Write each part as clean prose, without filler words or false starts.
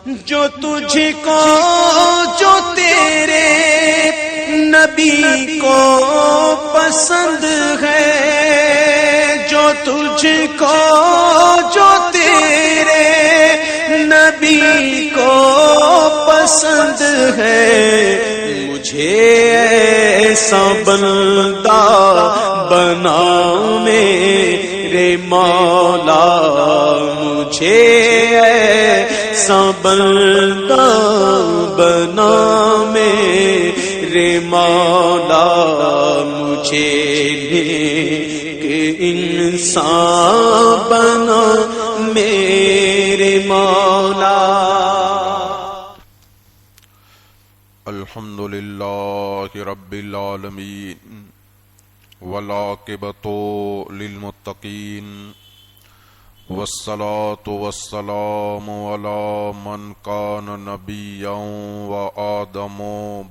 جو تجھ کو جو تیرے نبی کو پسند ہے، جو تجھ کو جو تیرے نبی کو پسند ہے، مجھے ایسا بندہ بنا میرے مولا، مجھے ایسا بندہ بنا میرے مولا، مجھے نیک انسان بنا میرے مولا۔ الحمدللہ رب العالمین والعاقبۃ للمتقین والصلاة والسلام علی من کان نبیا وآدم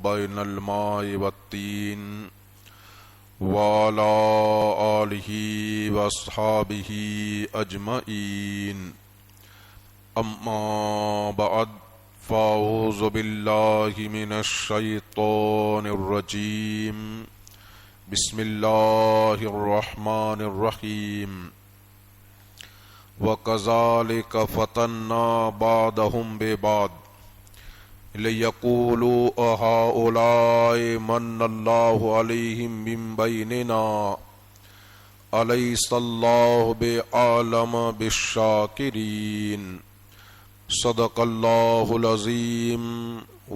بین الماء والطین وعلی آلہ واصحابہ اجمعین، اما بعد فاعوذ باللہ من الشیطان الرجیم، بسم اللہ الرحمن الرحیم۔ وَكَذَلِكَ فَتَنَّا بَعْضَهُمْ بِبَعْضٍ لِيَقُولُوا أَهَؤُلَاءِ مَنَّ اللَّهُ عَلَيْهِمْ مِنْ بَيْنِنَا أَلَيْسَ اللَّهُ بِأَعْلَمَ بِالشَّاكِرِينَ۔ صدق اللہ العظیم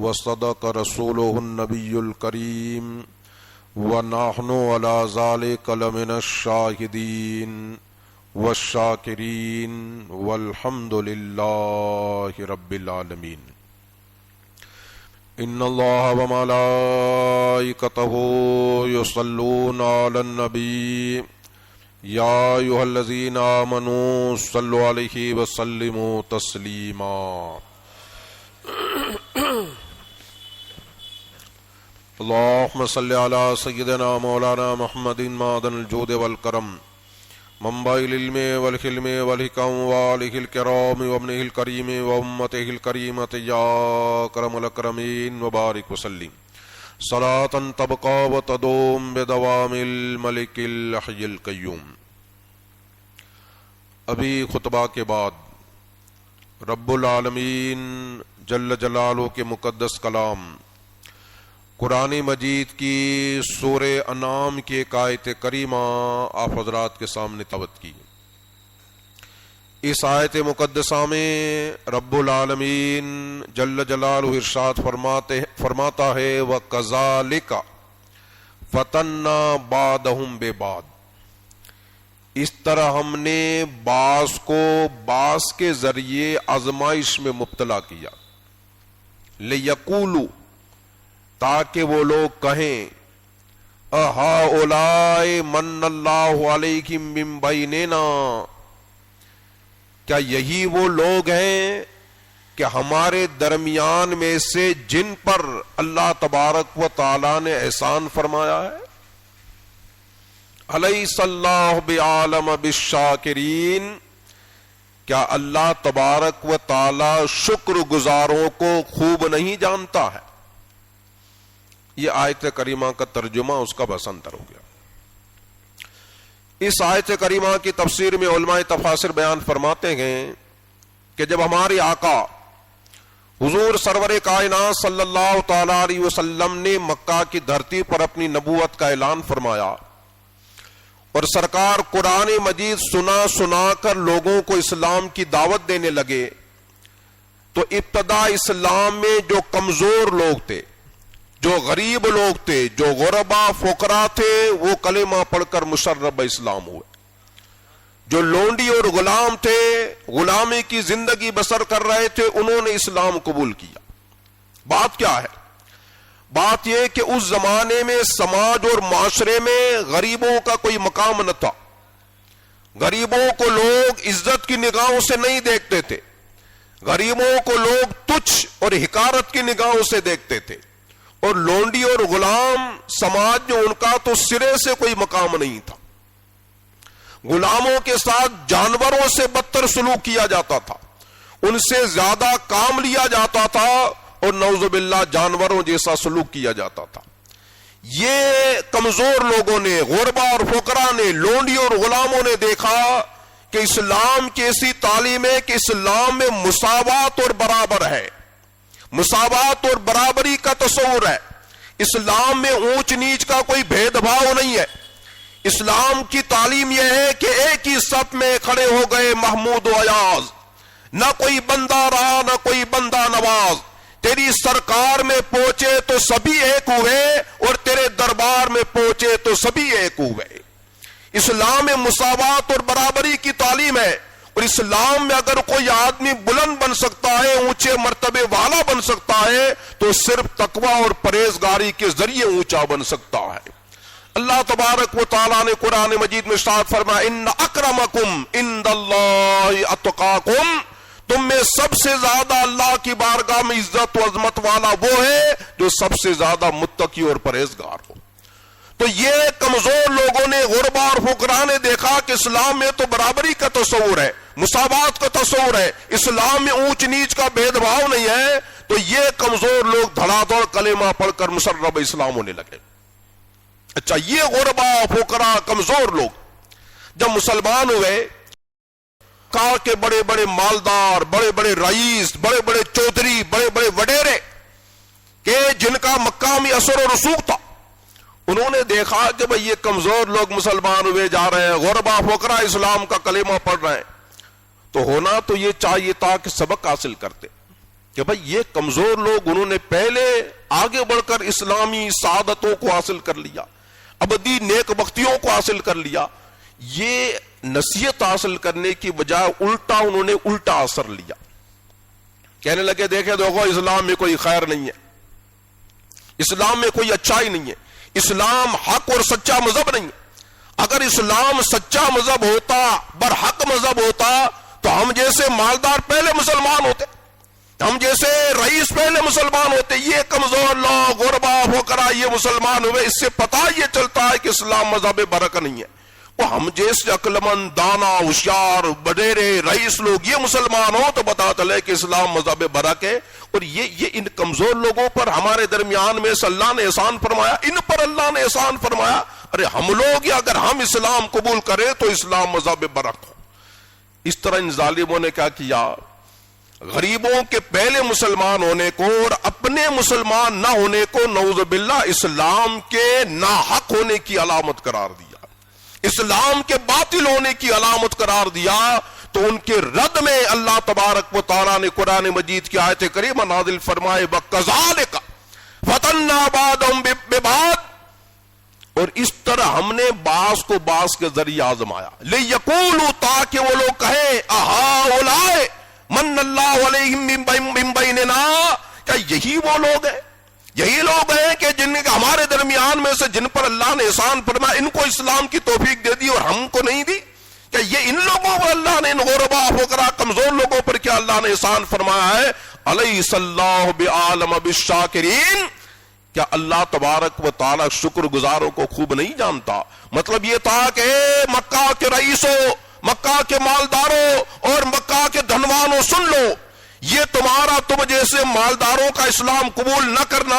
وصدق رسولہ النبی الکریم ونحن علی ذلک لمن الشاہدین والشاکرین والحمد للہ رب العالمین۔ ان اللہ وملائکتہ یصلون علی النبی یا ایھا الذین آمنوا صلوا علیہ وسلموا تسلیما۔ اللہم صل علی سیدنا مولانا محمد معدن الجود والکرم، منبع العلم والحلم والحکم، وآلہ الکرام وابنہ الکریم وامتہ الکریمۃ یا اکرم الاکرمین، وبارک وسلم صلاۃ تبقی وتدوم بدوام الملک الحی القیوم۔ ابھی خطبہ کے بعد رب العالمین جل جلالہ کے مقدس کلام قرآن مجید کی سورہ انعام کی ایک آیت کریمہ آپ حضرات کے سامنے تلاوت کی۔ اس آیت مقدسہ میں رب العالمین جل جلالہ ارشاد فرماتا ہے وَكَذَلِكَ فَتَنَّا بَعْضَهُمْ بِبَعْضٍ، اس طرح ہم نے بعض کو بعض کے ذریعے آزمائش میں مبتلا کیا، لِيَقُولُوا، تاکہ وہ لوگ کہیں أَهَؤُلَاءِ مَنَّ اللَّهُ عَلَيْهِمْ مِنْ بَيْنِنَا، کیا یہی وہ لوگ ہیں کہ ہمارے درمیان میں سے جن پر اللہ تبارک و تعالی نے احسان فرمایا ہے؟ الیس اللہ بعالم بالشاکرین، کیا اللہ تبارک و تعالی شکر گزاروں کو خوب نہیں جانتا ہے؟ یہ آیت کریمہ کا ترجمہ اس کا بس انتر ہو گیا۔ اس آیت کریمہ کی تفسیر میں علماء تفاسیر بیان فرماتے ہیں کہ جب ہمارے آقا حضور سرور کائنات صلی اللہ تعالی علیہ وسلم نے مکہ کی دھرتی پر اپنی نبوت کا اعلان فرمایا اور سرکار قرآن مجید سنا کر لوگوں کو اسلام کی دعوت دینے لگے، تو ابتدا اسلام میں جو کمزور لوگ تھے، جو غریب لوگ تھے، جو غربا فقراء تھے، وہ کلمہ پڑھ کر مشرب اسلام ہوئے۔ جو لونڈی اور غلام تھے، غلامی کی زندگی بسر کر رہے تھے، انہوں نے اسلام قبول کیا۔ بات کیا ہے؟ بات یہ کہ اس زمانے میں سماج اور معاشرے میں غریبوں کا کوئی مقام نہ تھا۔ غریبوں کو لوگ عزت کی نگاہوں سے نہیں دیکھتے تھے، غریبوں کو لوگ تچھ اور حقارت کی نگاہوں سے دیکھتے تھے، اور لونڈی اور غلام سماج میں ان کا تو سرے سے کوئی مقام نہیں تھا۔ غلاموں کے ساتھ جانوروں سے بدتر سلوک کیا جاتا تھا، ان سے زیادہ کام لیا جاتا تھا اور نعوذ باللہ جانوروں جیسا سلوک کیا جاتا تھا. یہ کمزور لوگوں نے، غربا اور فقراء نے، لونڈیوں اور غلاموں نے دیکھا کہ اسلام کی ایسی تعلیم ہے کہ اسلام میں مساوات اور برابر ہے، مساوات اور برابری کا تصور ہے. اسلام میں اونچ نیچ کا کوئی بھید بھاؤ نہیں ہے. اسلام کی تعلیم یہ ہے کہ ایک ہی صف میں کھڑے ہو گئے محمود و ایاز، نہ کوئی بندہ رہا نہ کوئی بندہ نواز. تیری سرکار میں پہنچے تو سبھی ایک ہوئے اور تیرے دربار میں پہنچے تو سبھی ایک ہوئے. اسلام میں مساوات اور برابری کی تعلیم ہے، اور اسلام میں اگر کوئی آدمی بلند بن سکتا ہے، اونچے مرتبے والا بن سکتا ہے، تو صرف تقوی اور پرہیزگاری کے ذریعے اونچا بن سکتا ہے. اللہ تبارک و تعالیٰ نے قرآن مجید میں ارشاد فرمایا ان اکرمکم عند اللہ اتقاکم، تم میں سب سے زیادہ اللہ کی بارگاہ میں عزت و عظمت والا وہ ہے جو سب سے زیادہ متقی اور پرہیزگار ہو. تو یہ کمزور لوگوں نے، غربا اور فقراء نے دیکھا کہ اسلام میں تو برابری کا تصور ہے، مساوات کا تصور ہے، اسلام میں اونچ نیچ کا بھید بھاؤ نہیں ہے. تو یہ کمزور لوگ دھڑا دھڑ کلمہ پڑھ کر مسرب اسلام ہونے لگے. اچھا، یہ غربا، فقراء، کمزور لوگ جب مسلمان ہوئے، کہا کہ بڑے بڑے مالدار، بڑے بڑے رئیس، بڑے بڑے چودھری، بڑے بڑے وڈیرے کہ جن کا مکہ میں اثر و رسوخ تھا، انہوں نے دیکھا کہ بھئی یہ کمزور لوگ مسلمان ہوئے جا رہے ہیں، غربا فقراء اسلام کا کلمہ پڑھ رہے ہیں، تو ہونا تو یہ چاہیے تھا کہ سبق حاصل کرتے کہ بھئی یہ کمزور لوگ، انہوں نے پہلے آگے بڑھ کر اسلامی سعادتوں کو حاصل کر لیا، ابدی نیک بختیوں کو حاصل کر لیا. یہ نصیحت حاصل کرنے کی بجائے الٹا انہوں نے الٹا اثر لیا. کہنے لگے دیکھیں دیکھو اسلام میں کوئی خیر نہیں ہے، اسلام میں کوئی اچھائی نہیں ہے، اسلام حق اور سچا مذہب نہیں ہے. اگر اسلام سچا مذہب ہوتا، برحق مذہب ہوتا، تو ہم جیسے مالدار پہلے مسلمان ہوتے، ہم جیسے رئیس پہلے مسلمان ہوتے. یہ کمزور لوگ، غربا فقراء، یہ مسلمان ہوئے، اس سے پتہ یہ چلتا ہے کہ اسلام مذہب برکت نہیں ہے. وہ ہم جیسے عقلمند، دانا، ہوشیار، وڈیرے، رئیس لوگ یہ مسلمان ہو تو پتہ چلے کہ اسلام مذہب برکت ہے. اور یہ ان کمزور لوگوں پر ہمارے درمیان میں سے اللہ نے احسان فرمایا، ان پر اللہ نے احسان فرمایا. ارے ہم لوگ اگر ہم اسلام قبول کریں تو اسلام مذہب برکت ہو. اس طرح ان ظالموں نے کیا کیا، غریبوں کے پہلے مسلمان ہونے کو اور اپنے مسلمان نہ ہونے کو نعوذ باللہ اسلام کے ناحق ہونے کی علامت قرار دیا، اسلام کے باطل ہونے کی علامت قرار دیا. تو ان کے رد میں اللہ تبارک و تعالیٰ نے قرآن مجید کی آیت کریمہ نازل فرمائے وَكَذَلِكَ فَتَنَّا بَعْضَهُم بِبَعْضٍ، اور اس طرح ہم نے بعض کو بعض کے ذریعے آزمایا. لِيَقُولُوا، تاکہ وہ لوگ کہیں أَهَٰؤُلَاءِ مَنَّ اللَّهُ عَلَيْهِم مِّن بَيْنِنَا، کیا یہی وہ لوگ ہیں، یہی لوگ ہیں کہ جن ہمارے درمیان میں سے جن پر اللہ نے احسان فرمایا، ان کو اسلام کی توفیق دے دی اور ہم کو نہیں دی؟ کہ یہ ان لوگوں پر اللہ نے، ان غربا فقراء کمزور لوگوں پر کیا اللہ نے احسان فرمایا ہے؟ الیس اللہ بعالم بالشاکرین، کیا اللہ تبارک و تعالی شکر گزاروں کو خوب نہیں جانتا؟ مطلب یہ تھا کہ مکہ کے رئیسوں، مکہ کے مالداروں اور مکہ کے دھنوانوں، سن لو، یہ تمہارا تم جیسے مالداروں کا اسلام قبول نہ کرنا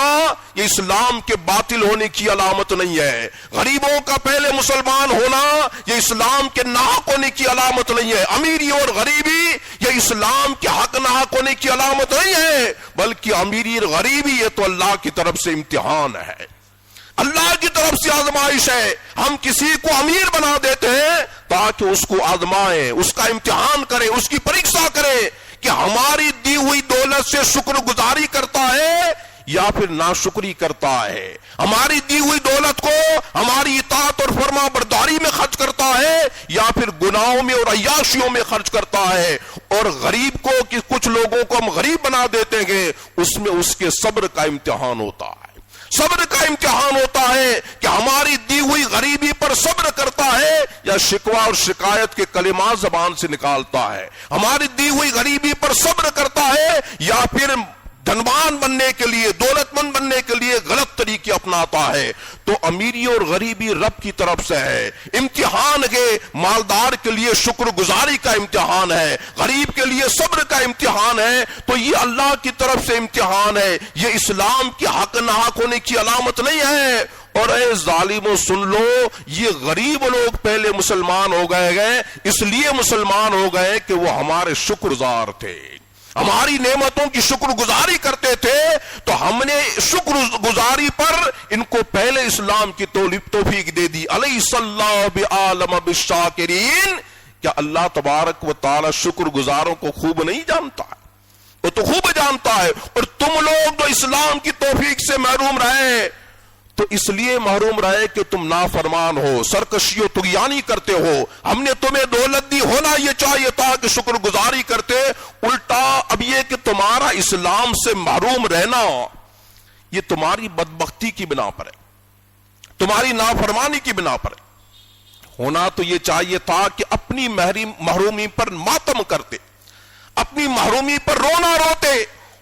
یہ اسلام کے باطل ہونے کی علامت نہیں ہے. غریبوں کا پہلے مسلمان ہونا یہ اسلام کے ناحق ہونے کی علامت نہیں ہے. امیری اور غریبی یہ اسلام کے حق ناحق ہونے کی علامت نہیں ہے، بلکہ امیری اور غریبی یہ تو اللہ کی طرف سے امتحان ہے، اللہ کی طرف سے آزمائش ہے. ہم کسی کو امیر بنا دیتے ہیں تاکہ اس کو آزمائیں، اس کا امتحان کریں، اس کی پریکشا کریں کہ ہماری دی ہوئی دولت سے شکر گزاری کرتا ہے یا پھر ناشکری کرتا ہے، ہماری دی ہوئی دولت کو ہماری اطاعت اور فرما برداری میں خرچ کرتا ہے یا پھر گناہوں میں اور عیاشیوں میں خرچ کرتا ہے. اور غریب کو کہ کچھ لوگوں کو ہم غریب بنا دیتے ہیں، اس میں اس کے صبر کا امتحان ہوتا ہے، صبر کا امتحان ہوتا ہے کہ ہماری دی ہوئی غریبی پر صبر کرتا ہے یا شکوہ اور شکایت کے کلمات زبان سے نکالتا ہے، ہماری دی ہوئی غریبی پر صبر کرتا ہے یا پھر دھنوان بننے کے لیے، دولت مند بننے کے لیے غلط طریقے طریقے اپناتا ہے تو امیری اور غریبی رب کی طرف سے ہے. امتحان کے مالدار کے لیے شکر گزاری کا امتحان ہے, غریب کے لیے صبر کا امتحان ہے, تو یہ اللہ کی طرف سے امتحان ہے. یہ اسلام کے حق ناحق ہونے کی علامت نہیں ہے. اور اے ظالموں سن لو, یہ غریب لوگ پہلے مسلمان ہو گئے اس لیے مسلمان ہو گئے کہ وہ ہمارے شکر گزار تھے, ہماری نعمتوں کی شکر گزاری کرتے تھے, تو ہم نے شکر گزاری پر ان کو پہلے اسلام کی توفیق دے دی. الیس اللہ بعالم بالشاکرین, کیا اللہ تبارک و تعالی شکر گزاروں کو خوب نہیں جانتا ہے؟ وہ تو خوب جانتا ہے. اور تم لوگ جو اسلام کی توفیق سے محروم رہے تو اس لیے محروم رہے کہ تم نافرمان ہو, سرکشی و طغیانی کرتے ہو. ہم نے تمہیں دولت دی, ہونا یہ چاہیے تھا کہ شکر گزاری کرتے. الٹا اب یہ کہ تمہارا اسلام سے محروم رہنا یہ تمہاری بدبختی کی بنا پر ہے, تمہاری نافرمانی کی بنا پر ہے. ہونا تو یہ چاہیے تھا کہ اپنی محرومی پر ماتم کرتے, اپنی محرومی پر رونا روتے.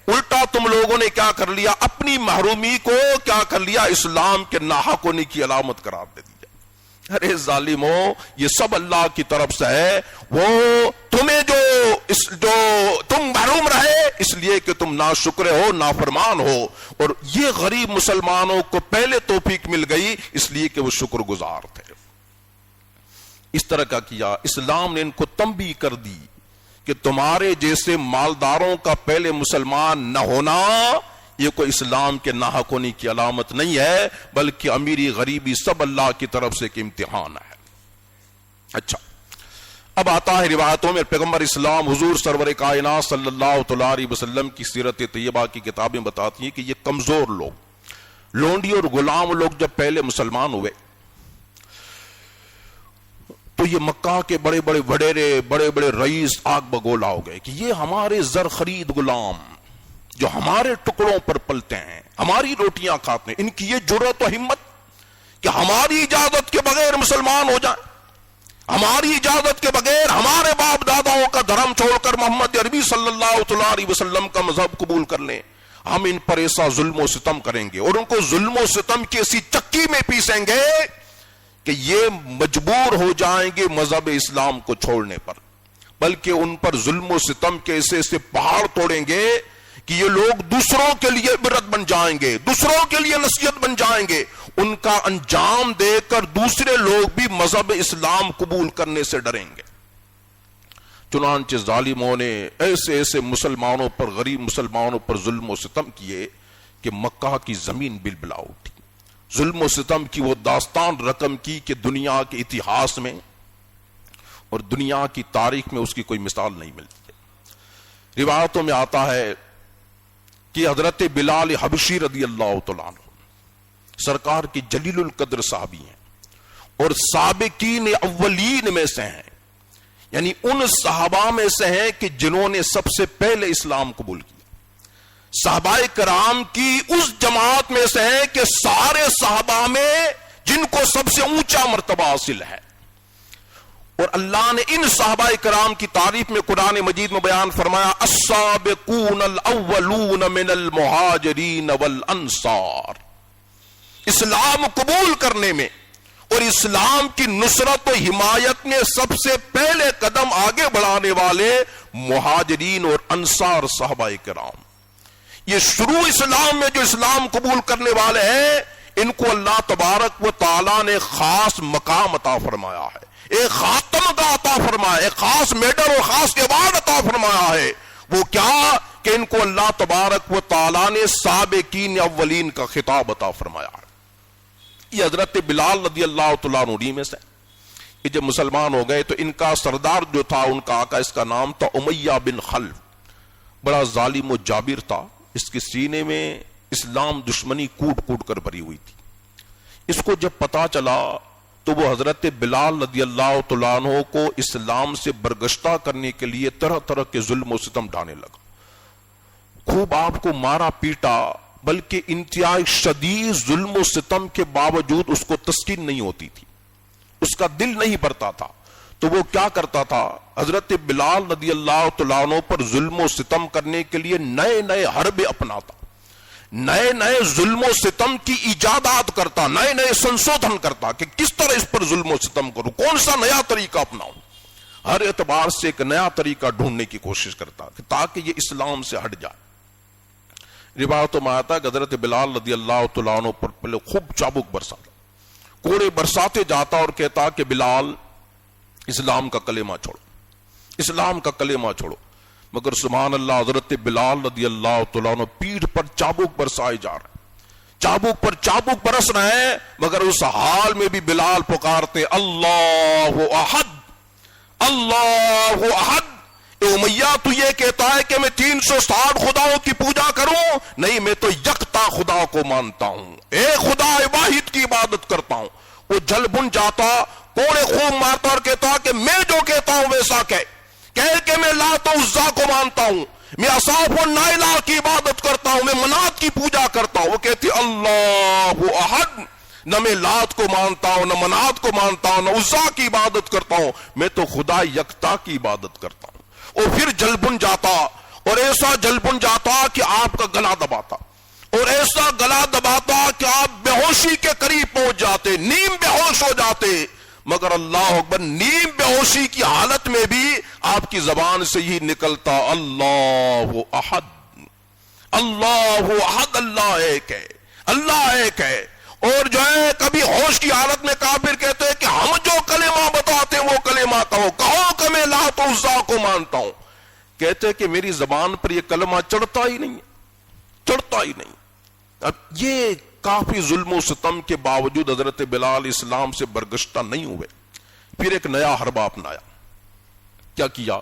الٹا تم لوگوں نے کیا کر لیا, اپنی محرومی کو کیا کر لیا, اسلام کے ناحق ہونے کی علامت قرار دے دیا. ارے ظالموں, یہ سب اللہ کی طرف سے ہے. وہ تمہیں جو تم محروم رہے اس لیے کہ تم ناشکر ہو, نافرمان ہو, اور یہ غریب مسلمانوں کو پہلے توفیق مل گئی اس لیے کہ وہ شکر گزار تھے. اس طرح کا کیا, اسلام نے ان کو تنبیہ کر دی کہ تمہارے جیسے مالداروں کا پہلے مسلمان نہ ہونا یہ کوئی اسلام کے ناحق ہونے کی علامت نہیں ہے, بلکہ امیری غریبی سب اللہ کی طرف سے ایک امتحان ہے. اچھا, اب آتا ہے روایتوں میں پیغمبر اسلام حضور سرور کائنات صلی اللہ تعالی علیہ وسلم کی سیرت طیبہ کی کتابیں بتاتی ہیں کہ یہ کمزور لوگ, لونڈی اور غلام لوگ جب پہلے مسلمان ہوئے تو یہ مکہ کے بڑے بڑے وڈیرے, بڑے بڑے رئیس آگ بگولا ہو گئے کہ یہ ہمارے زر خرید غلام جو ہمارے ٹکڑوں پر پلتے ہیں, ہماری روٹیاں کھاتے ہیں, ان کی یہ جرأت و ہمت کہ ہماری اجازت کے بغیر مسلمان ہو جائیں, ہماری اجازت کے بغیر ہمارے باپ داداؤں کا دھرم چھوڑ کر محمد عربی صلی اللہ تعالی علیہ وسلم کا مذہب قبول کر لیں. ہم ان پر ایسا ظلم و ستم کریں گے اور ان کو ظلم و ستم کی ایسی چکی میں پیسیں گے کہ یہ مجبور ہو جائیں گے مذہب اسلام کو چھوڑنے پر, بلکہ ان پر ظلم و ستم کے ایسے ایسے پہاڑ توڑیں گے کہ یہ لوگ دوسروں کے لیے عبرت بن جائیں گے, دوسروں کے لیے نصیحت بن جائیں گے. ان کا انجام دیکھ کر دوسرے لوگ بھی مذہب اسلام قبول کرنے سے ڈریں گے. چنانچہ ظالموں نے ایسے ایسے مسلمانوں پر, غریب مسلمانوں پر ظلم و ستم کیے کہ مکہ کی زمین بلبلا اٹھی. ظلم و ستم کی وہ داستان رقم کی کہ دنیا کے اتہاس میں اور دنیا کی تاریخ میں اس کی کوئی مثال نہیں ملتی ہے. روایتوں میں آتا ہے کہ حضرت بلال حبشی رضی اللہ تعالیٰ عنہ سرکار کی جلیل القدر صحابی ہیں اور سابقین اولین میں سے ہیں, یعنی ان صحابہ میں سے ہیں کہ جنہوں نے سب سے پہلے اسلام قبول کیا. صحابہ کرام کی اس جماعت میں سے ہیں کہ سارے صحابہ میں جن کو سب سے اونچا مرتبہ حاصل ہے. اور اللہ نے ان صحابہ کرام کی تعریف میں قرآن مجید میں بیان فرمایا, السابقون الاولون من المہاجرین والانصار. اسلام قبول کرنے میں اور اسلام کی نصرت و حمایت میں سب سے پہلے قدم آگے بڑھانے والے مہاجرین اور انصار صحابہ کرام. یہ شروع اسلام میں جو اسلام قبول کرنے والے ہیں ان کو اللہ تبارک و تعالی نے خاص مقام عطا فرمایا ہے, ایک خاتم کا عطا فرمایا, ایک خاص میڈل اور خاص ایوارڈ عطا فرمایا ہے. وہ کیا کہ ان کو اللہ تبارک و تعالی نے سابقین اولین کا خطاب عطا فرمایا ہے. یہ حضرت بلال رضی اللہ تعالیٰ عنہ میں سے کہ جب مسلمان ہو گئے تو ان کا سردار جو تھا, ان کا آقا, اس کا نام تھا امیہ بن خلف. بڑا ظالم و جابر تھا, اس کے سینے میں اسلام دشمنی کوٹ کوٹ کر بھری ہوئی تھی. اس کو جب پتا چلا تو وہ حضرت بلال رضی اللہ تعالیٰ عنہ کو اسلام سے برگشتہ کرنے کے لیے طرح طرح کے ظلم و ستم ڈھانے لگا. خوب آپ کو مارا پیٹا, بلکہ انتہائی شدید ظلم و ستم کے باوجود اس کو تسکین نہیں ہوتی تھی, اس کا دل نہیں بھرتا تھا. تو وہ کیا کرتا تھا, حضرت بلال رضی اللہ تعالیٰ عنہ پر ظلم و ستم کرنے کے لیے نئے نئے حربے اپناتا, نئے نئے ظلم و ستم کی ایجادات کرتا, نئے نئے سنشودھن کرتا کہ کس طرح اس پر ظلم و ستم کروں, کون سا نیا طریقہ اپناؤں. ہر اعتبار سے ایک نیا طریقہ ڈھونڈنے کی کوشش کرتا کہ تاکہ یہ اسلام سے ہٹ جائے. روایتوں میں آتا ہے کہ حضرت بلال رضی اللہ تعالیٰ عنہ پر پہلے خوب چابک برساتا, کوڑے برساتے جاتا اور کہتا کہ بلال اسلام کا کلمہ چھوڑو, اسلام کا کلمہ چھوڑو. مگر سبحان اللہ, حضرت بلال رضی اللہ تعالیٰ عنہ پیٹھ پر چابک برسائے جا رہے ہیں, چابک پر چابک برس رہے ہیں, مگر اس حال میں بھی بلال پکارتے اللہ احد, اللہ احد. امیہ تو یہ کہتا ہے کہ میں 360 خداؤں کی پوجا کروں, نہیں میں تو یکتا خدا کو مانتا ہوں, ایک خدا واحد کی عبادت کرتا ہوں. وہ جل بن جاتا, کوڑے خوب مارتا اور کہتا کہ میں جو کہتا ہوں ویسا کہہ کہ میں لات و عزا کو مانتا ہوں, میں اصاف و نائلہ کی عبادت کرتا ہوں, میں منات کی پوجا کرتا ہوں. وہ کہتی اللہ احد, نہ میں لات کو مانتا ہوں, نہ منات کو مانتا ہوں, نہ عزا کی عبادت کرتا ہوں, میں تو خدا یکتا کی عبادت کرتا ہوں. اور پھر جل بن جاتا, اور ایسا جل بن جاتا کہ آپ کا گلا دباتا, اور ایسا گلا دباتا کہ آپ بے ہوشی کے قریب پہنچ جاتے, نیم بے ہوش ہو جاتے. مگر اللہ اکبر, نیم بے ہوشی کی حالت میں بھی آپ کی زبان سے ہی نکلتا اللہ احد, اللہ احد, اللہ ایک ہے, اللہ ایک ہے. اور جو ہے کبھی ہوش کی حالت میں کافر کہتے ہیں کہ ہم جو کلمہ بتاتے ہیں وہ کلمہ کہو کہ میں لات و عزا کو مانتا ہوں. کہتے کہ میری زبان پر یہ کلمہ چڑھتا ہی نہیں, چڑھتا ہی نہیں. اب یہ کافی ظلم و ستم کے باوجود حضرت بلال اسلام سے برگشتہ نہیں ہوئے. پھر ایک نیا حربہ اپنایا. کیا کیا؟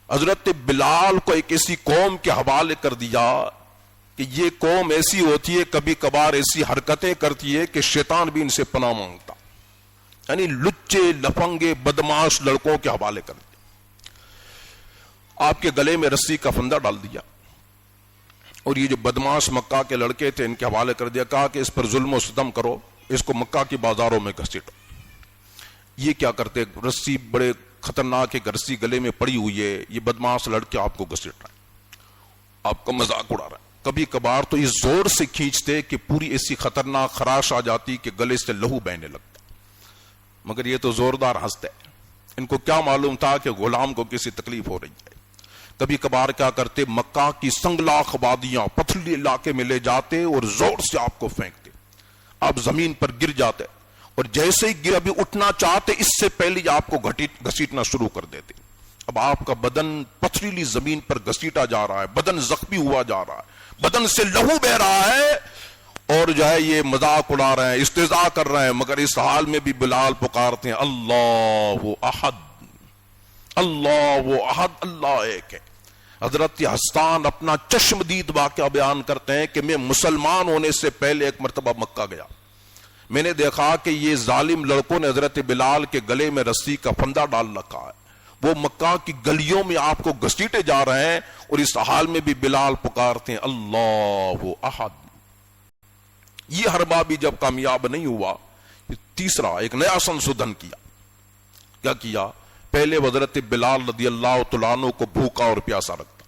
حضرت بلال کو ایک ایسی قوم کے حوالے کر دیا کہ یہ قوم ایسی ہوتی ہے, کبھی کبھار ایسی حرکتیں کرتی ہے کہ شیطان بھی ان سے پناہ مانگتا. یعنی لچے لفنگے بدماش لڑکوں کے حوالے کر دیا. آپ کے گلے میں رسی کا پھندا ڈال دیا, اور یہ جو بدماش مکہ کے لڑکے تھے ان کے حوالے کر دیا. کہا کہ اس پر ظلم و ستم کرو, اس کو مکہ کی بازاروں میں گھسیٹو. یہ کیا کرتے, رسی بڑے خطرناک ایک رسی گلے میں پڑی ہوئی ہے, یہ بدماش لڑکے آپ کو گھسیٹ رہا ہے, آپ کا مذاق اڑا رہا ہے. کبھی کبھار تو اس زور سے کھینچتے کہ پوری ایسی خطرناک خراش آ جاتی کہ گلے سے لہو بہنے لگتا. مگر یہ تو زوردار ہنستے, ان کو کیا معلوم تھا کہ غلام کو کسی تکلیف ہو رہی ہے. کبھی کبھار کیا کرتے, مکہ کی سنگلاخ وادیاں پتھریلے علاقے میں لے جاتے اور زور سے آپ کو پھینکتے, آپ زمین پر گر جاتے, اور جیسے ہی ابھی اٹھنا چاہتے اس سے پہلے آپ کو گھسیٹنا شروع کر دیتے. اب آپ کا بدن پتھریلی زمین پر گھسیٹا جا رہا ہے, بدن زخمی ہوا جا رہا ہے, بدن سے لہو بہ رہا ہے, اور جو ہے یہ مذاق اڑا رہے ہیں, استہزاء کر رہے ہیں. مگر اس حال میں بھی بلال پکارتے ہیں اللہ احد, اللہ احد, اللہ ایک ہے. حضرت حسان اپنا چشمدید واقعہ بیان کرتے ہیں کہ میں مسلمان ہونے سے پہلے ایک مرتبہ مکہ گیا. میں نے دیکھا کہ یہ ظالم لڑکوں نے حضرت بلال کے گلے میں رسی کا پھندا ڈال رکھا ہے, وہ مکہ کی گلیوں میں آپ کو گھسیٹے جا رہے ہیں, اور اس حال میں بھی بلال پکارتے ہیں اللہ احد. یہ حربہ بھی جب کامیاب نہیں ہوا, تیسرا ایک نیا سنشودھن کیا. کیا کیا؟ پہلے حضرت بلال رضی اللہ تعالیٰ عنہ کو بھوکا اور پیاسا رکھتا.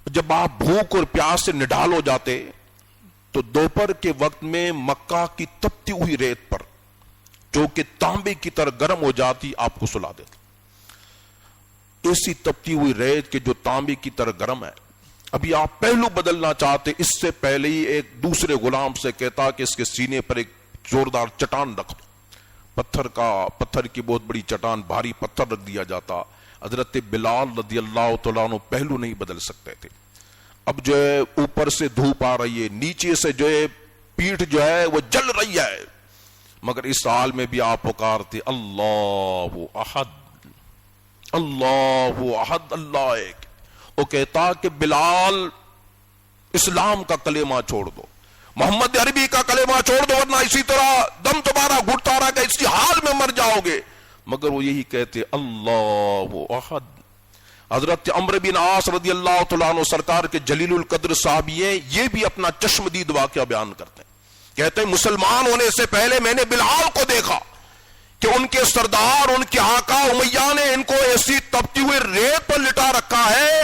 جب آپ بھوک اور پیاس سے نڈال ہو جاتے تو دوپہر کے وقت میں مکہ کی تپتی ہوئی ریت پر, جو کہ تانبے کی طرح گرم ہو جاتی, آپ کو سلا دیتا. ایسی تپتی ہوئی ریت کہ جو تانبے کی طرح گرم ہے. ابھی آپ پہلو بدلنا چاہتے, اس سے پہلے ہی ایک دوسرے غلام سے کہتا کہ اس کے سینے پر ایک زوردار چٹان رکھ دو. پتھر کی بہت بڑی چٹان, بھاری پتھر رکھ دیا جاتا. حضرت بلال رضی اللہ تعالیٰ عنہ پہلو نہیں بدل سکتے تھے. اب جو ہے اوپر سے دھوپ آ رہی ہے, نیچے سے جو ہے پیٹھ جو ہے وہ جل رہی ہے, مگر اس حال میں بھی آپ پکارتے اللہ احد, اللہ احد, اللہ ایک. وہ کہتا کہ بلال اسلام کا کلمہ چھوڑ دو, محمد عربی کا کلمہ چھوڑ دو, ورنہ اسی طرح دم تمہارا گھٹتا رہا کہ اسی حال میں مر جاؤ گے. مگر وہ یہی کہتے اللہ احد. حضرت عمرو بن عاص رضی اللہ تعالیٰ عنہ سرکار کے جلیل القدر صحابی ہیں, یہ بھی اپنا چشمدید واقعہ بیان کرتے ہیں. کہتے ہیں مسلمان ہونے سے پہلے میں نے بلال کو دیکھا کہ ان کے سردار, ان کے آقا امیہ نے ان کو ایسی تپتی ہوئی ریت پر لٹا رکھا ہے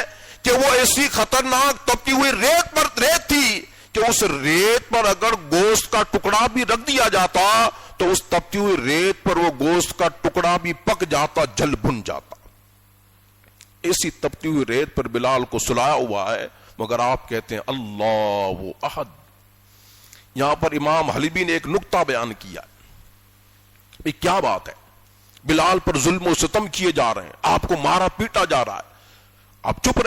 کہ وہ ایسی خطرناک تپتی ہوئی ریت پر ریت تھی کہ اس ریت پر اگر گوشت کا ٹکڑا بھی رکھ دیا جاتا تو اس تپتی ہوئی ریت پر وہ گوشت کا ٹکڑا بھی پک جاتا، جل بھن جاتا۔ ایسی تپتی ہوئی ریت پر بلال کو سلایا ہوا ہے، مگر آپ کہتے ہیں اللہ احد۔ یہاں پر امام حلبی نے ایک نقطہ بیان کیا، یہ کیا بات ہے؟ بلال پر ظلم و ستم کیے جا رہے ہیں، آپ کو مارا پیٹا جا رہا ہے، آپ چپ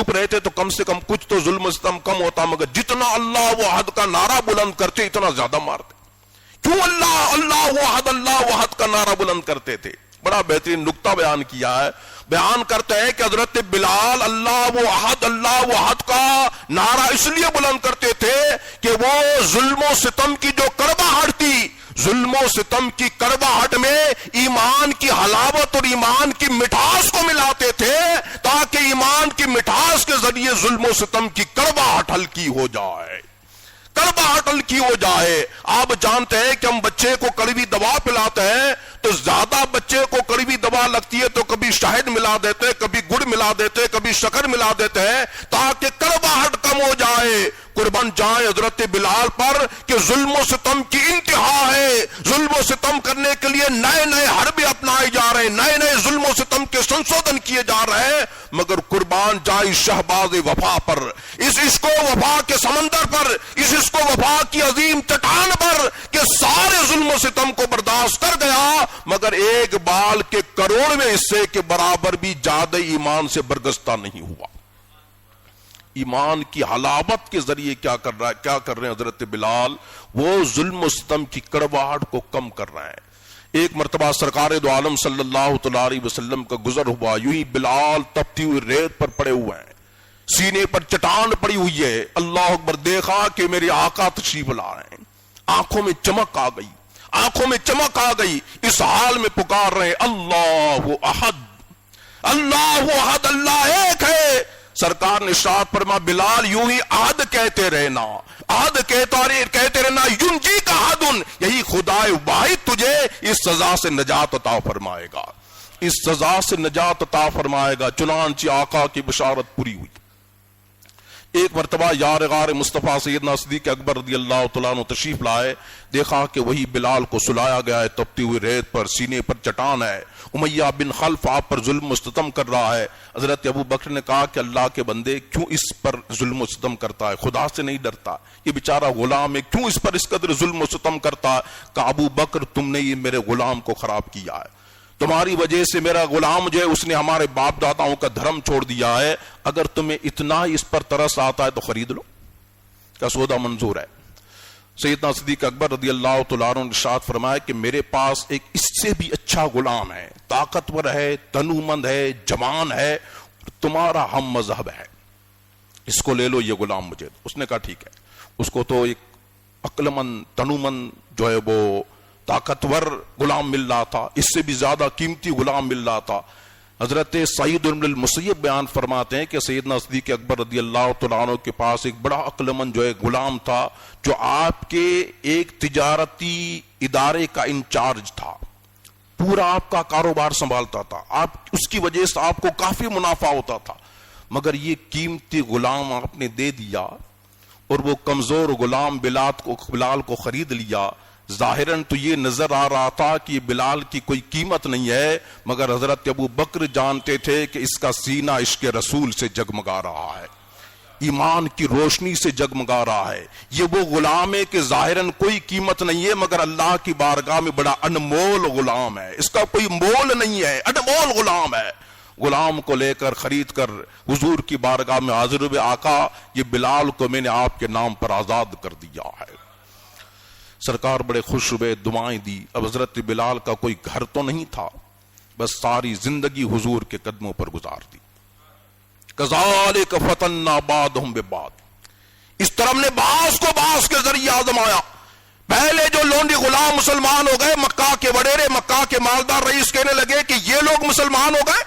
رہتے تو کم سے کم کچھ تو ظلم و ستم کم ہوتا، مگر جتنا اللہ احد کا نعرہ بلند کرتے اتنا زیادہ مارتے۔ کیوں اللہ احد کا نعرہ بلند کرتے تھے؟ بڑا بہترین نقطہ بیان کیا ہے، بیان کرتے ہیں کہ حضرت بلال اللہ احد کا نعرہ اس لیے بلند کرتے تھے کہ وہ ظلم و ستم کی جو کڑواہٹ تھی، ظلم و ستم کی کڑواہٹ میں ایمان کی حلاوت اور ایمان کی مٹھاس کو ملاتے تھے، تاکہ ایمان کی مٹھاس کے ذریعے ظلم و ستم کی کڑواہٹ ہلکی ہو جائے، کڑواہٹ ہلکی ہو جائے۔ آپ جانتے ہیں کہ ہم بچے کو کڑوی دوا پلاتے ہیں تو زیادہ بچے کو کڑوی دوا لگتی ہے تو کبھی شہد ملا دیتے، کبھی گڑ ملا دیتے، کبھی شکر ملا دیتے ہیں تاکہ کڑواہٹ کم ہو جائے۔ قربان جائیں حضرت بلال پر کہ ظلم و ستم کی انتہا ہے، ظلم و ستم کرنے کے لیے نئے نئے حربے اپنائے جا رہے ہیں، نئے نئے ظلم و ستم کے سنشودھن کیے جا رہے ہیں، مگر قربان جائیں شہباز وفا پر، اس عشق و وفا کے سمندر پر، اس عشق و وفا کی عظیم چٹان پر کہ سارے ظلم و ستم کو برداشت کر گیا، مگر ایک بال کے کروڑویں حصے کے برابر بھی زیادہ ایمان سے برگزیدہ نہیں ہوا۔ ایمان کی حلاوت کے ذریعے کیا کر رہے ہیں حضرت بلال؟ وہ ظلم و ستم کی کڑواہٹ کو کم کر رہے ہیں۔ ایک مرتبہ سرکار دو عالم صلی اللہ تعالی علیہ وسلم کا گزر ہوا، یوں ہی بلال تپتی ہوئی ریت پر پڑے ہوئے ہیں، سینے پر چٹان پڑی ہوئی ہے، اللہ اکبر، دیکھا کہ میرے آقا تشریف لا رہے ہیں، آنکھوں میں چمک آ گئی، اس حال میں پکار رہے ہیں اللہ احد، اللہ ایک ہے۔ سرکار نے ارشاد فرمایا بلال یوں ہی عہد کہتے رہنا، عہد کہتے رہنا، ینجی کا عہد، یہی خدا واحد تجھے اس سزا سے نجات عطا فرمائے گا، اس سزا سے نجات عطا فرمائے گا۔ چنانچہ آقا کی بشارت پوری ہوئی۔ ایک مرتبہ یار غار مصطفیٰ سیدنا صدیق اکبر رضی اللہ تعالیٰ عنہ تشریف لائے، دیکھا کہ وہی بلال کو سلایا گیا ہے، تپتی ہوئی ریت پر، سینے پر چٹان ہے، امیہ بن خلف آپ پر ظلم و ستم کر رہا ہے۔ حضرت ابو بکر نے کہا کہ اللہ کے بندے کیوں اس پر ظلم و ستم کرتا ہے، خدا سے نہیں ڈرتا، یہ بیچارہ غلام ہے، کیوں اس پر اس قدر ظلم و ستم کرتا ہے؟ کہ ابو بکر تم نے یہ میرے غلام کو خراب کیا ہے، تمہاری وجہ سے میرا غلام جو ہے اس نے ہمارے باپ داداؤں کا دھرم چھوڑ دیا ہے، اگر تمہیں اتنا ہی اس پر ترس آتا ہے تو خرید لو، کا سودا منظور ہے۔ سیدنا صدیق اکبر رضی اللہ تعالیٰ عنہ نے ارشاد فرمایا کہ میرے پاس ایک اس سے بھی اچھا غلام ہے، طاقتور ہے، تنومند ہے، جوان ہے، تمہارا ہم مذہب ہے، اس کو لے لو، یہ غلام مجھے۔ اس نے کہا ٹھیک ہے۔ اس کو تو ایک عقلمند، تنومند جو ہے وہ طاقتور غلام مل رہا تھا، اس سے بھی زیادہ قیمتی غلام مل رہا تھا۔ حضرت سعید بن المسیب بیان فرماتے ہیں کہ سیدنا صدیق اکبر رضی اللہ تعالیٰ عنہ کے پاس ایک بڑا عقلمند جو ہے غلام تھا، جو آپ کے ایک تجارتی ادارے کا انچارج تھا، پورا آپ کا کاروبار سنبھالتا تھا، آپ اس کی وجہ سے آپ کو کافی منافع ہوتا تھا، مگر یہ قیمتی غلام آپ نے دے دیا اور وہ کمزور غلام بلال کو خرید لیا۔ ظاہراً تو یہ نظر آ رہا تھا کہ بلال کی کوئی قیمت نہیں ہے، مگر حضرت ابو بکر جانتے تھے کہ اس کا سینہ عشق رسول سے جگمگا رہا ہے، ایمان کی روشنی سے جگمگا رہا ہے۔ یہ وہ غلام ہے کہ ظاہراً کوئی قیمت نہیں ہے، مگر اللہ کی بارگاہ میں بڑا انمول غلام ہے، اس کا کوئی مول نہیں ہے، انمول غلام ہے۔ غلام کو لے کر خرید کر حضور کی بارگاہ میں حاضر ہوئے، آقا یہ بلال کو میں نے آپ کے نام پر آزاد کر دیا ہے۔ سرکار بڑے خوش ہوئے، دعائیں دی۔ اب حضرت بلال کا کوئی گھر تو نہیں تھا، بس ساری زندگی حضور کے قدموں پر گزار دی۔ کذالک فتنا بعضهم ببعض، اس طرح ہم نے بعض کو بعض کے ذریعے آزمایا۔ پہلے جو لونڈی غلام مسلمان ہو گئے، مکہ کے وڈیرے، مکہ کے مالدار رئیس کہنے لگے کہ یہ لوگ مسلمان ہو گئے،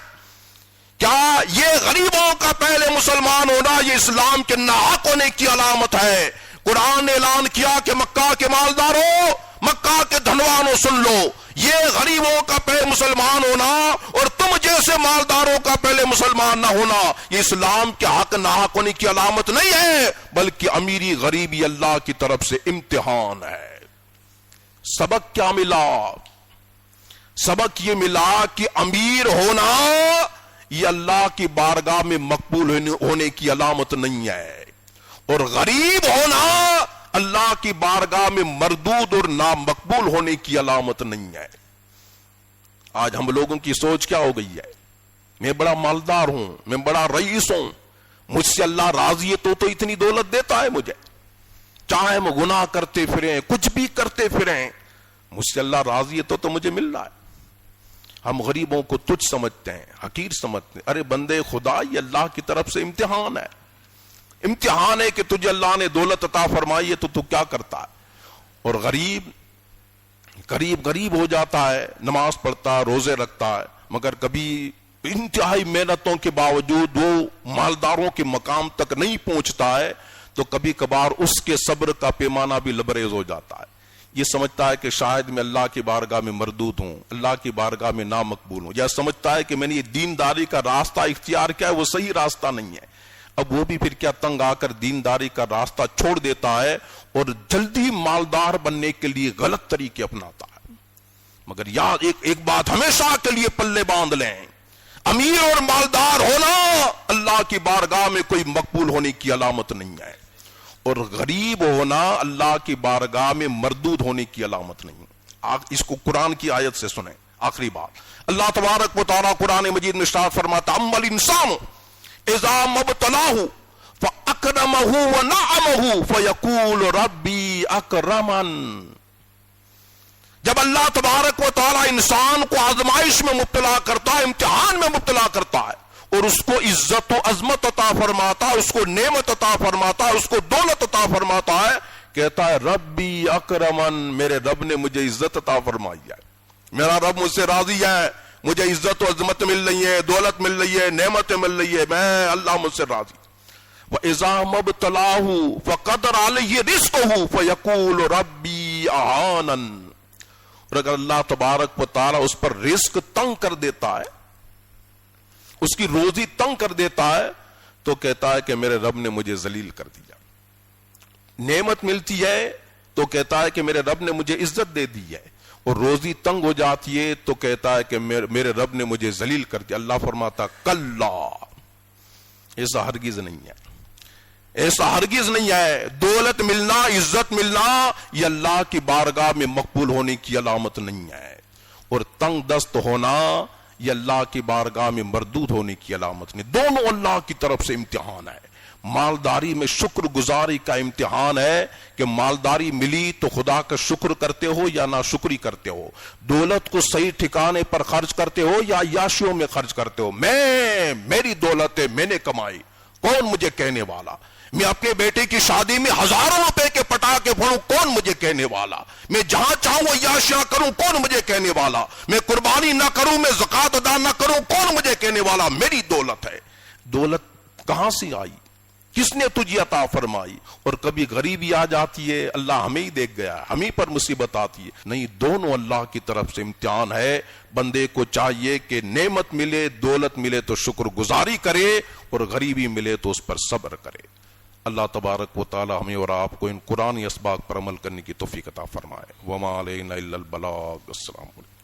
کیا یہ غریبوں کا پہلے مسلمان ہونا یہ اسلام کے ناحق ہونے کی علامت ہے؟ قرآن نے اعلان کیا کہ مکہ کے مالداروں، مکہ کے دھنوانوں سن لو، یہ غریبوں کا پہلے مسلمان ہونا اور تم جیسے مالداروں کا پہلے مسلمان نہ ہونا یہ اسلام کے حق ناحق ہونے کی علامت نہیں ہے، بلکہ امیری غریبی اللہ کی طرف سے امتحان ہے۔ سبق کیا ملا؟ سبق یہ ملا کہ امیر ہونا یہ اللہ کی بارگاہ میں مقبول ہونے کی علامت نہیں ہے، اور غریب ہونا اللہ کی بارگاہ میں مردود اور نامقبول ہونے کی علامت نہیں ہے۔ آج ہم لوگوں کی سوچ کیا ہو گئی ہے؟ میں بڑا مالدار ہوں، میں بڑا رئیس ہوں، مجھ سے اللہ راضی ہے تو اتنی دولت دیتا ہے مجھے، چاہے میں گناہ کرتے پھریں کچھ بھی کرتے پھریں، مجھ سے اللہ راضی ہے تو مجھے مل رہا ہے۔ ہم غریبوں کو تجھ سمجھتے ہیں، حقیر سمجھتے ہیں۔ ارے بندے خدا، یہ اللہ کی طرف سے امتحان ہے، امتحان ہے کہ تجھے اللہ نے دولت عطا فرمائی ہے تو کیا کرتا ہے۔ اور غریب غریب ہو جاتا ہے، نماز پڑھتا ہے، روزے رکھتا ہے، مگر کبھی انتہائی محنتوں کے باوجود وہ مالداروں کے مقام تک نہیں پہنچتا ہے، تو کبھی کبھار اس کے صبر کا پیمانہ بھی لبریز ہو جاتا ہے۔ یہ سمجھتا ہے کہ شاید میں اللہ کی بارگاہ میں مردود ہوں، اللہ کی بارگاہ میں نامقبول ہوں، یا سمجھتا ہے کہ میں نے یہ دینداری کا راستہ اختیار کیا ہے، وہ صحیح راستہ نہیں ہے۔ اب وہ بھی پھر کیا تنگ آ کر دینداری کا راستہ چھوڑ دیتا ہے اور جلدی مالدار بننے کے لیے غلط طریقے اپناتا ہے۔ مگر یاد ایک بات ہمیشہ کے لیے پلے باندھ لیں، امیر اور مالدار ہونا اللہ کی بارگاہ میں کوئی مقبول ہونے کی علامت نہیں ہے، اور غریب ہونا اللہ کی بارگاہ میں مردود ہونے کی علامت نہیں ہے۔ اس کو قرآن کی آیت سے سنیں۔ آخری بات، اللہ تبارک و تعالیٰ قرآن مجید میں ارشاد فرماتا اما الانسان اذا مبتلاه فاکرمہ ونعمہ فیقول ربی اکرمن۔ جب اللہ تبارک و تعالیٰ انسان کو آزمائش میں مبتلا کرتا ہے، امتحان میں مبتلا کرتا ہے، اور اس کو عزت و عظمت عطا فرماتا ہے، اس کو نعمت عطا فرماتا ہے، اس کو دولت عطا فرماتا ہے، کہتا ہے ربی اکرمن، میرے رب نے مجھے عزت عطا فرمائی ہے، میرا رب مجھ سے راضی ہے، مجھے عزت و عظمت مل رہی ہے، دولت مل رہی ہے، نعمتیں مل رہی ہے، میں اللہ مجھ سے راضی۔ وَإِذَا مَبْتَلَاهُ فَقَدَرَ عَلَيْهِ رِزْقَهُ فَيَقُولُ رَبِّي أَهَانَنِ۔ اور اگر اللہ تبارک و تعالیٰ اس پر رزق تنگ کر دیتا ہے، اس کی روزی تنگ کر دیتا ہے، تو کہتا ہے کہ میرے رب نے مجھے ذلیل کر دیا۔ نعمت ملتی ہے تو کہتا ہے کہ میرے رب نے مجھے عزت دے دی ہے، اور روزی تنگ ہو جاتی ہے تو کہتا ہے کہ میرے رب نے مجھے ذلیل کر دیا۔ اللہ فرماتا کلا، ایسا ہرگز نہیں ہے، ایسا ہرگز نہیں ہے۔ دولت ملنا، عزت ملنا یہ اللہ کی بارگاہ میں مقبول ہونے کی علامت نہیں ہے، اور تنگ دست ہونا یہ اللہ کی بارگاہ میں مردود ہونے کی علامت نہیں۔ دونوں اللہ کی طرف سے امتحان ہے۔ مالداری میں شکر گزاری کا امتحان ہے کہ مالداری ملی تو خدا کا شکر کرتے ہو یا ناشکری کرتے ہو، دولت کو صحیح ٹھکانے پر خرچ کرتے ہو یا عیاشیوں میں خرچ کرتے ہو۔ میری دولت ہے، میں نے کمائی، کون مجھے کہنے والا؟ میں اپنے بیٹے کی شادی میں ہزاروں روپے کے پٹاخے پھوڑوں، کون مجھے کہنے والا؟ میں جہاں چاہوں عیاشیاں کروں، کون مجھے کہنے والا؟ میں قربانی نہ کروں، میں زکات ادا نہ کروں، کون مجھے کہنے والا؟ میری دولت ہے۔ دولت کہاں سے آئی؟ کس نے تجھے عطا فرمائی؟ اور کبھی غریبی آ جاتی ہے، اللہ ہمیں ہی دیکھ گیا، ہمیں پر مصیبت آتی ہے۔ نہیں، دونوں اللہ کی طرف سے امتحان ہے۔ بندے کو چاہیے کہ نعمت ملے، دولت ملے تو شکر گزاری کرے، اور غریبی ملے تو اس پر صبر کرے۔ اللہ تبارک و تعالی ہمیں اور آپ کو ان قرآنی اسباق پر عمل کرنے کی توفیق عطا فرمائے۔ وما علینا الا البلاغ۔ السلام علیکم۔